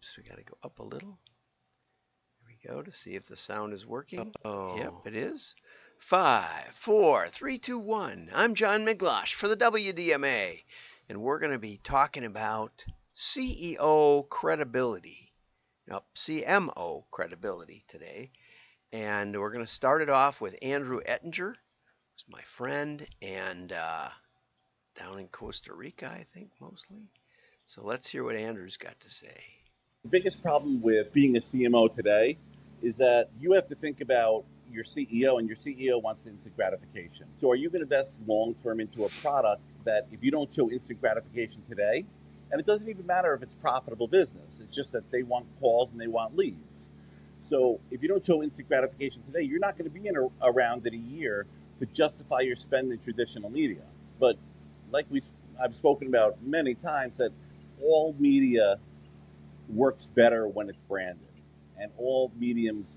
Oops, we got to go up a little. Here we go to see if the sound is working. Oh. Yep, it is. 5, 4, 3, 2, 1. I'm John Miglosh for the WDMA, and we're going to be talking about CEO credibility. Nope, CMO credibility today. And we're going to start it off with Andrew Ettinger, who's my friend, and down in Costa Rica, I think, mostly. So let's hear what Andrew's got to say. The biggest problem with being a CMO today is that you have to think about your CEO, and your CEO wants instant gratification. So are you going to invest long-term into a product that if you don't show instant gratification today, and it doesn't even matter if it's profitable business, it's just that they want calls and they want leads. So if you don't show instant gratification today, you're not going to be around in a year to justify your spend in traditional media. But like I've spoken about many times, that all media works better when it's branded, and all mediums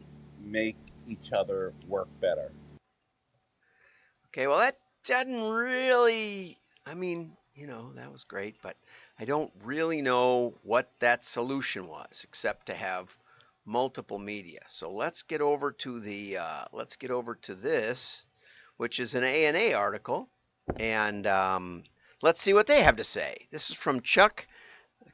make each other work better. Okay, well, that doesn't really, I mean, that was great, but I don't really know what that solution was, except to have multiple media. So let's get over to this, which is an A&A article, and let's see what they have to say. This is from Chuck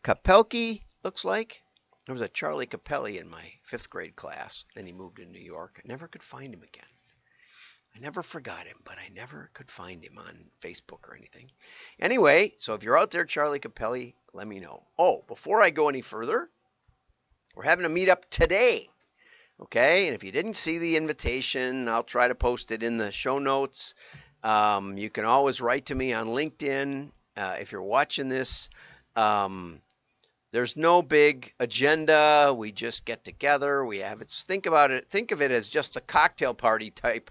Capelke, looks like. There was a Charlie Capelli in my 5th grade class. Then he moved to New York. I never could find him again. I never forgot him, but I never could find him on Facebook or anything. Anyway, so if you're out there, Charlie Capelli, let me know. Oh, before I go any further, we're having a meetup today. Okay, and if you didn't see the invitation, I'll try to post it in the show notes. You can always write to me on LinkedIn if you're watching this. There's no big agenda. We just get together. We have it. Think about it. Think of it as just a cocktail party type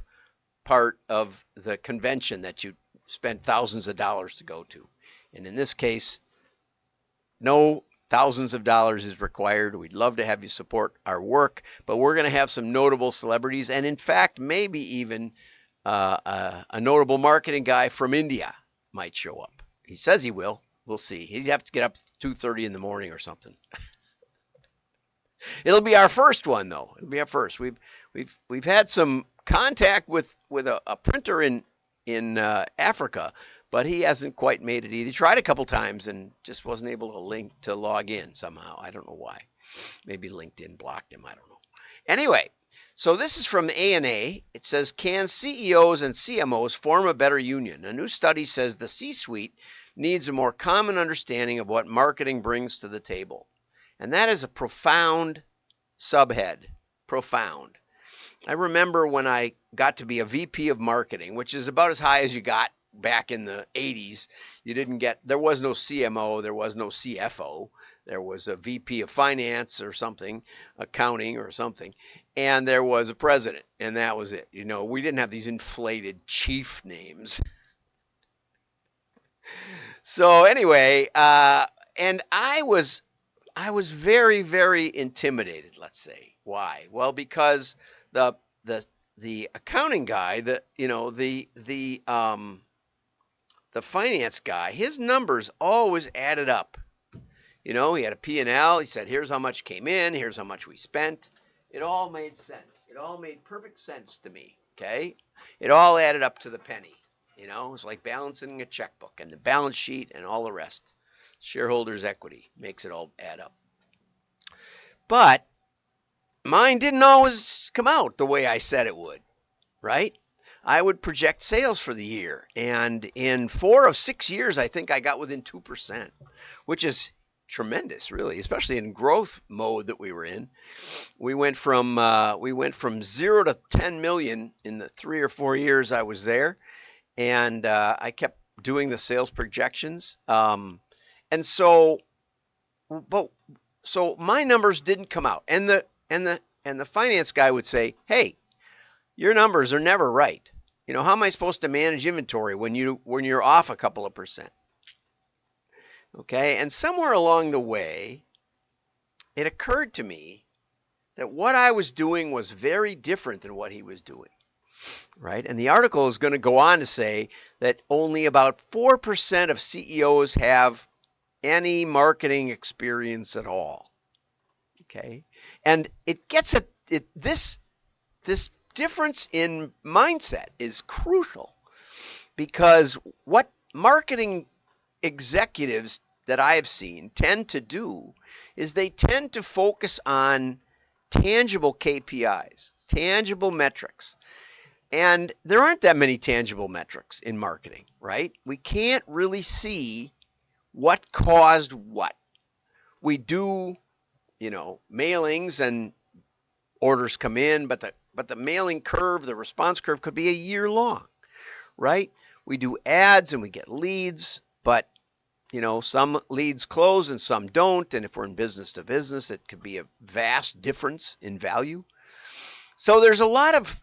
part of the convention that you spend thousands of dollars to go to. And in this case, no thousands of dollars is required. We'd love to have you support our work, but we're going to have some notable celebrities, and in fact, maybe even a notable marketing guy from India might show up. He says he will. We'll see. He'd have to get up 2:30 in the morning or something. It'll be our first one, though. It'll be our first. We've had some contact with a printer in Africa, but he hasn't quite made it either. He tried a couple times and just wasn't able to log in somehow. I don't know why. Maybe LinkedIn blocked him. I don't know. Anyway, so this is from A&A. It says, can CEOs and CMOs form a better union? A new study says the C-suite needs a more common understanding of what marketing brings to the table. And that is a profound subhead. Profound. I remember when I got to be a VP of marketing, which is about as high as you got back in the 80s. There was no CMO, there was no CFO. There was a VP of finance or something, accounting or something, and there was a president, and that was it. We didn't have these inflated chief names. So anyway, and I was very, very intimidated, let's say. Why? Well, because the accounting guy, the finance guy, his numbers always added up. He had a P&L. He said, here's how much came in, here's how much we spent. It all made sense. It all made perfect sense to me, okay? It all added up to the penny. It was like balancing a checkbook and the balance sheet and all the rest. Shareholders' equity makes it all add up. But mine didn't always come out the way I said it would, right? I would project sales for the year. And in 4 of 6 years, I think I got within 2%, which is tremendous, really, especially in growth mode that we were in. We went from 0 to 10 million in the 3 or 4 years I was there. And I kept doing the sales projections. And so my numbers didn't come out. And the finance guy would say, hey, your numbers are never right. How am I supposed to manage inventory when you're off a couple of percent? Okay, and somewhere along the way, it occurred to me that what I was doing was very different than what he was doing. Right? And the article is going to go on to say that only about 4% of CEOs have any marketing experience at all. Okay, and it gets at it. This difference in mindset is crucial because what marketing executives that I have seen tend to do is they tend to focus on tangible KPIs, tangible metrics. And there aren't that many tangible metrics in marketing, right? We can't really see what caused what. We do, mailings and orders come in, but the mailing curve, the response curve could be a year long, right? We do ads and we get leads, but some leads close and some don't. And if we're in business to business, it could be a vast difference in value. So there's a lot of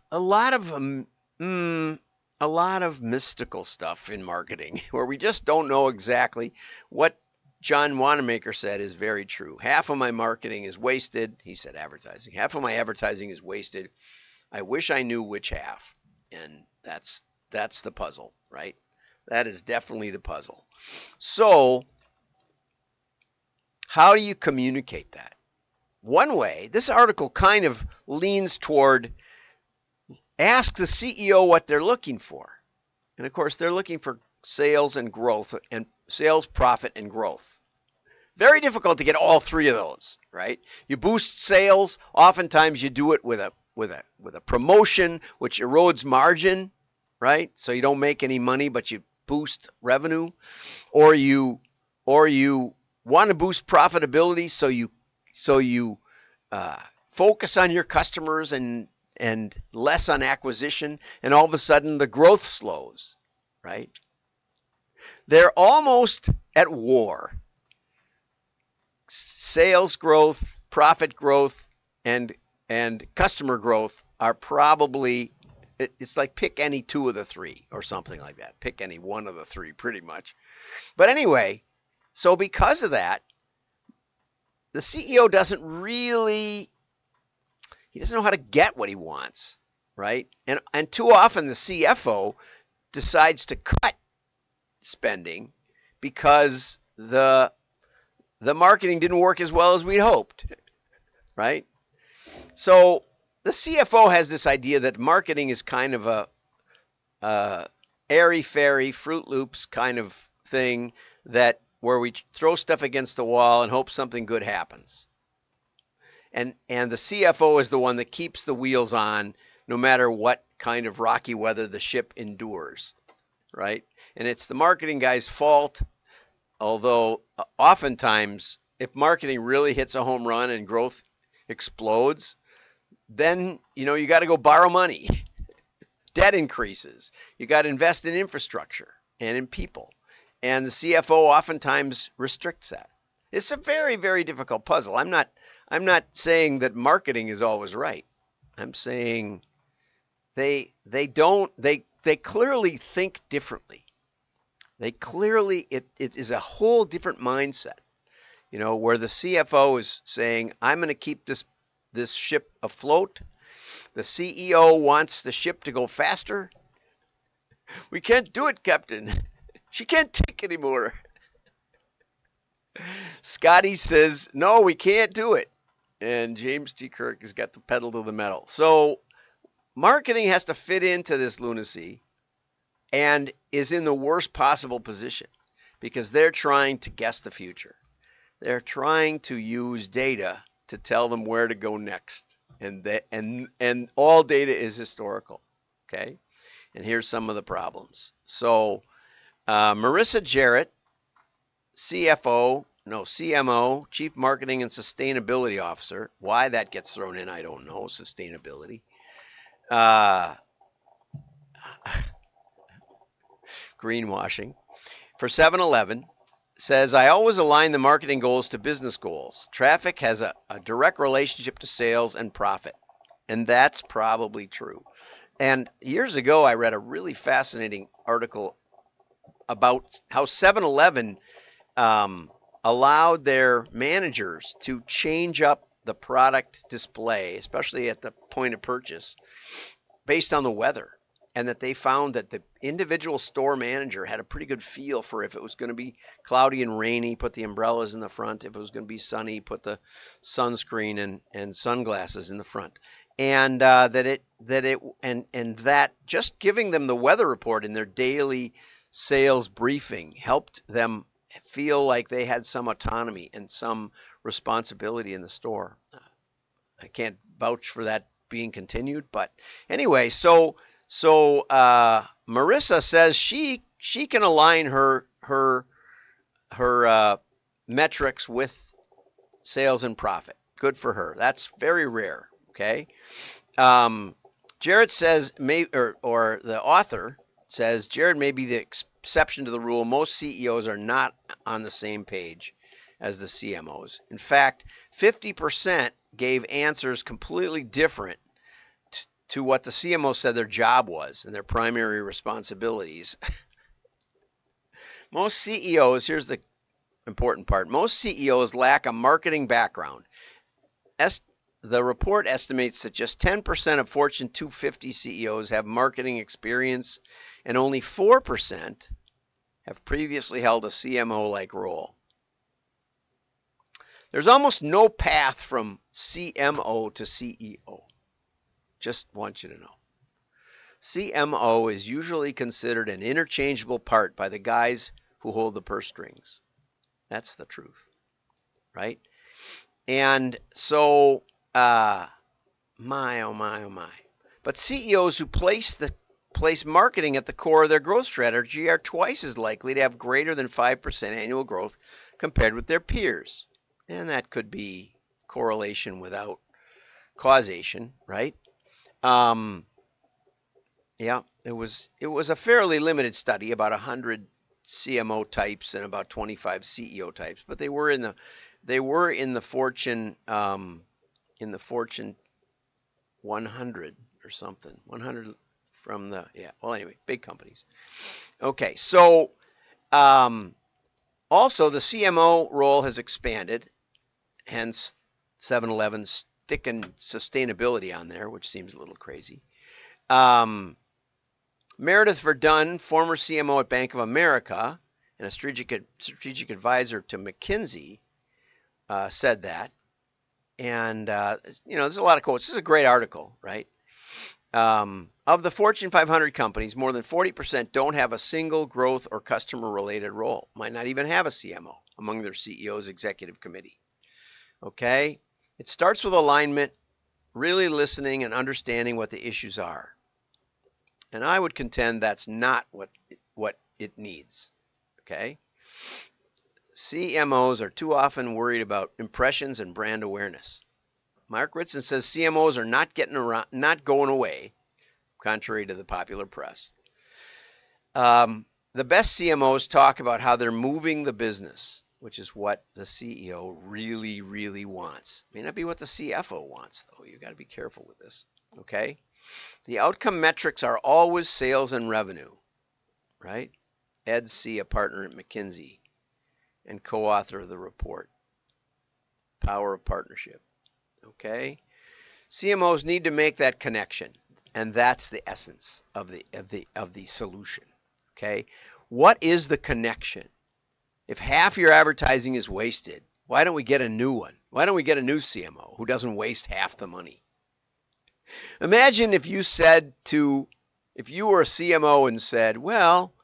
mystical stuff in marketing where we just don't know exactly what John Wanamaker said is very true. Half of my marketing is wasted. He said advertising. Half of my advertising is wasted. I wish I knew which half. And that's the puzzle, right? That is definitely the puzzle. So how do you communicate that? One way, this article kind of leans toward ask the CEO what they're looking for. And of course, they're looking for sales and growth, and sales, profit, and growth. Very difficult to get all three of those, right? You boost sales, oftentimes you do it with a promotion which erodes margin, right? So you don't make any money, but you boost revenue, or you want to boost profitability, so you focus on your customers and less on acquisition, and all of a sudden the growth slows, right? They're almost at war. Sales growth, profit growth, and customer growth are probably, it's like pick any two of the three or something like that. Pick any one of the three pretty much. But anyway, so because of that, the CEO doesn't know how to get what he wants, right? And too often the CFO decides to cut spending because the marketing didn't work as well as we'd hoped, right? So the CFO has this idea that marketing is kind of a airy-fairy, Fruit Loops kind of thing where we throw stuff against the wall and hope something good happens. And the CFO is the one that keeps the wheels on no matter what kind of rocky weather the ship endures, right? And it's the marketing guy's fault. Although oftentimes, if marketing really hits a home run and growth explodes, then you got to go borrow money. Debt increases. You got to invest in infrastructure and in people. And the CFO oftentimes restricts that. It's a very, very difficult puzzle. I'm not saying that marketing is always right. I'm saying they clearly think differently. It is a whole different mindset, where the CFO is saying, I'm going to keep this ship afloat. The CEO wants the ship to go faster. We can't do it, Captain. She can't take anymore. Scotty says, no, we can't do it. And James T. Kirk has got the pedal to the metal. So marketing has to fit into this lunacy and is in the worst possible position because they're trying to guess the future. They're trying to use data to tell them where to go next. And all data is historical, okay? And here's some of the problems. So Marissa Jarrett, CMO, Chief Marketing and Sustainability Officer. Why that gets thrown in, I don't know, sustainability. Greenwashing. For 7-Eleven, says, I always align the marketing goals to business goals. Traffic has a direct relationship to sales and profit. And that's probably true. And years ago, I read a really fascinating article about how 7-Eleven allowed their managers to change up the product display, especially at the point of purchase, based on the weather. and that they found that the individual store manager had a pretty good feel for if it was going to be cloudy and rainy, put the umbrellas in the front. If it was going to be sunny, put the sunscreen and sunglasses in the front. And that just giving them the weather report in their daily sales briefing helped them feel like they had some autonomy and some responsibility in the store. I can't vouch for that being continued, but anyway, so Marissa says she can align her metrics with sales and profit. Good for her. That's very rare. Okay. Jared says, or the author says, Jared may be the exception to the rule. Most CEOs are not on the same page as the CMOs. In fact, 50% gave answers completely different to what the CMO said their job was and their primary responsibilities. Most CEOs, here's the important part, most CEOs lack a marketing background. The report estimates that just 10% of Fortune 250 CEOs have marketing experience, and only 4% have previously held a CMO-like role. There's almost no path from CMO to CEO. Just want you to know. CMO is usually considered an interchangeable part by the guys who hold the purse strings. That's the truth, right? And so, my, oh my, oh my. But CEOs who place marketing at the core of their growth strategy are twice as likely to have greater than 5% annual growth compared with their peers. And that could be correlation without causation, right? Yeah, it was a fairly limited study, about 100 CMO types and about 25 CEO types, but they were in the Fortune 100 or something. 100 from the, yeah. Well, anyway, big companies. Okay, so also the CMO role has expanded, hence 7-Eleven sticking sustainability on there, which seems a little crazy. Meredith Verdun, former CMO at Bank of America and a strategic advisor to McKinsey, said that. And, there's a lot of quotes. This is a great article, right? Of the Fortune 500 companies, more than 40% don't have a single growth or customer-related role, might not even have a CMO among their CEO's executive committee. Okay? It starts with alignment, really listening and understanding what the issues are. And I would contend that's not what it needs. Okay? CMOs are too often worried about impressions and brand awareness. Mark Ritson says CMOs are not going away, contrary to the popular press. The best CMOs talk about how they're moving the business, which is what the CEO really, really wants. May not be what the CFO wants, though. You've got to be careful with this. Okay? The outcome metrics are always sales and revenue, right? Ed C., a partner at McKinsey and co-author of the report, Power of Partnership. Okay? CMOs need to make that connection, and that's the essence of the solution. Okay? What is the connection? If half your advertising is wasted, why don't we get a new one? Why don't we get a new CMO who doesn't waste half the money? Imagine if you were a CMO and said, well,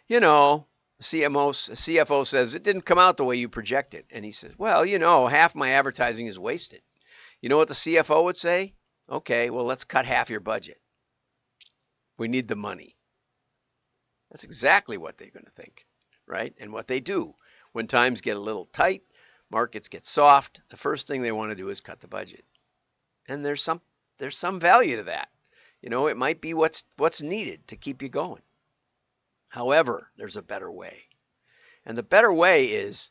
CFO says it didn't come out the way you projected. And he says, well, half my advertising is wasted. You know what the CFO would say? Okay, well, let's cut half your budget. We need the money. That's exactly what they're going to think, right? And what they do when times get a little tight, markets get soft, the first thing they want to do is cut the budget. And there's some value to that. It might be what's needed to keep you going. However, there's a better way. And the better way is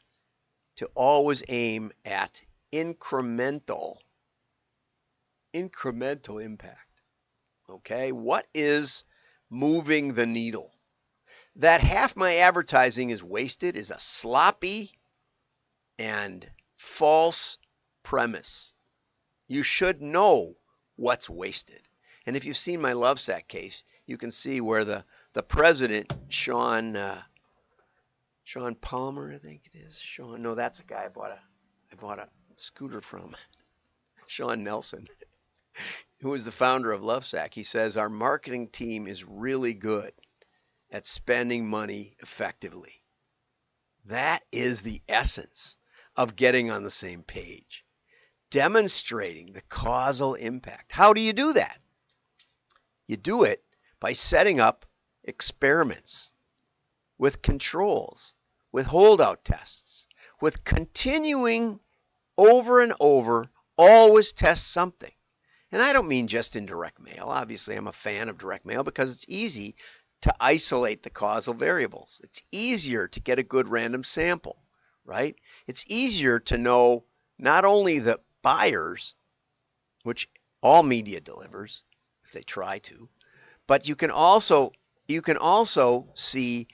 to always aim at incremental impact. Okay? What is moving the needle? That half my advertising is wasted is a sloppy and false premise. You should know what's wasted. And if you've seen my love sack case, you can see where the president, Sean Palmer, I think it is. No, that's the guy I bought a scooter from. Sean Nelson, who is the founder of Lovesac. He says our marketing team is really good at spending money effectively. That is the essence of getting on the same page, demonstrating the causal impact. How do you do that? You do it by setting up experiments with controls, with holdout tests, with continuing over and over, always test something. And I don't mean just in direct mail. Obviously, I'm a fan of direct mail because it's easy to isolate the causal variables. It's easier to get a good random sample, right? It's easier to know not only the buyers, which all media delivers, if they try to, but you can also see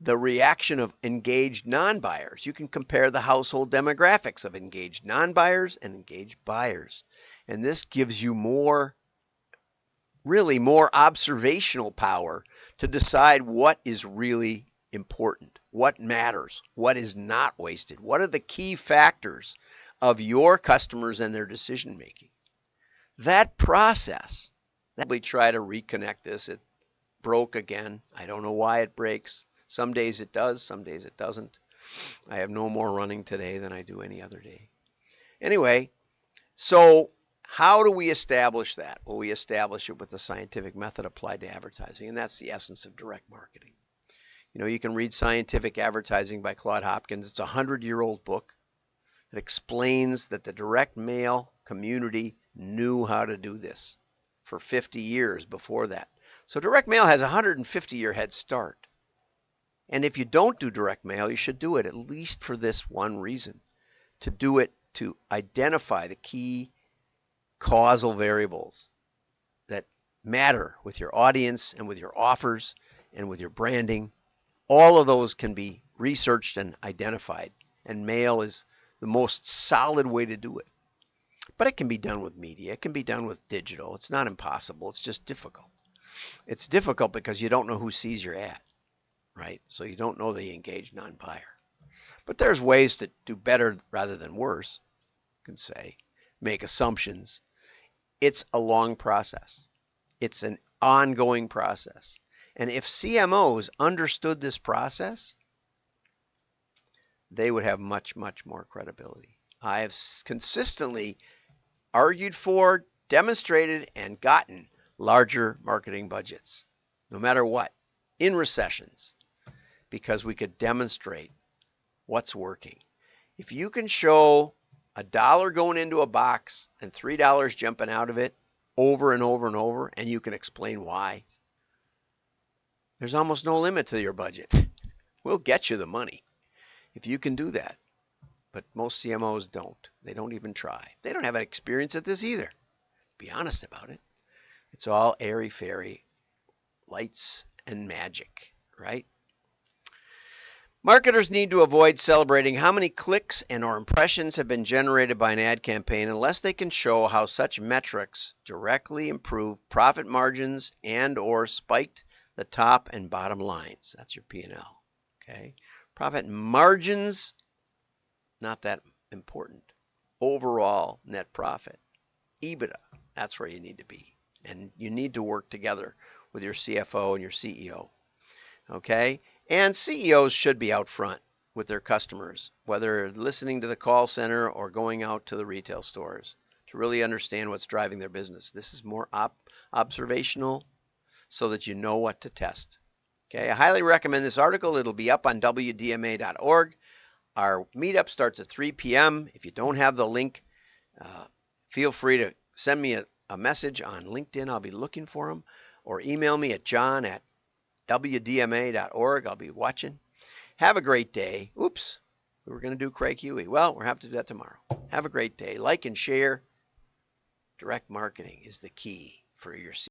the reaction of engaged non-buyers. You can compare the household demographics of engaged non-buyers and engaged buyers. And this gives you really more observational power to decide what is really important, what matters, what is not wasted, what are the key factors of your customers and their decision making. That process, we try to reconnect this. It broke again. I don't know why it breaks. Some days it does, some days it doesn't. I have no more running today than I do any other day. Anyway, so how do we establish that? Well, we establish it with the scientific method applied to advertising, and that's the essence of direct marketing. You know, you can read Scientific Advertising by Claude Hopkins. It's a 100-year-old book that explains that the direct mail community knew how to do this for 50 years before that. So direct mail has a 150-year head start. And if you don't do direct mail, you should do it at least for this one reason, to do it to identify the key causal variables that matter with your audience and with your offers and with your branding. All of those can be researched and identified, and mail is the most solid way to do it. But it can be done with media. It can be done with digital. It's not impossible. It's just difficult. It's difficult because you don't know who sees your ad, right? So you don't know the engaged non-buyer. But there's ways to do better rather than worse. You can say, make assumptions. It's a long process. It's an ongoing process. And if CMOs understood this process, they would have much, much more credibility. I have consistently argued for, demonstrated, and gotten larger marketing budgets, no matter what, in recessions, because we could demonstrate what's working. If you can show $1 going into a box and $3 jumping out of it over and over and over, and you can explain why, there's almost no limit to your budget. We'll get you the money if you can do that. But most CMOs don't. They don't even try. They don't have an experience at this either. Be honest about it. It's all airy-fairy, lights and magic, right? Marketers need to avoid celebrating how many clicks and or impressions have been generated by an ad campaign unless they can show how such metrics directly improve profit margins and or spiked the top and bottom lines. That's your P&L, okay? Profit margins, not that important. Overall net profit, EBITDA, that's where you need to be. And you need to work together with your CFO and your CEO, okay? And CEOs should be out front with their customers, whether listening to the call center or going out to the retail stores to really understand what's driving their business. This is more observational so that you know what to test. Okay, I highly recommend this article. It'll be up on WDMA.org. Our meetup starts at 3 p.m. If you don't have the link, feel free to send me a message on LinkedIn. I'll be looking for them. Or email me at john@wdma.org. I'll be watching. Have a great day. Oops, we were going to do Craig Huey. Well, we'll have to do that tomorrow. Have a great day. Like and share. Direct marketing is the key for your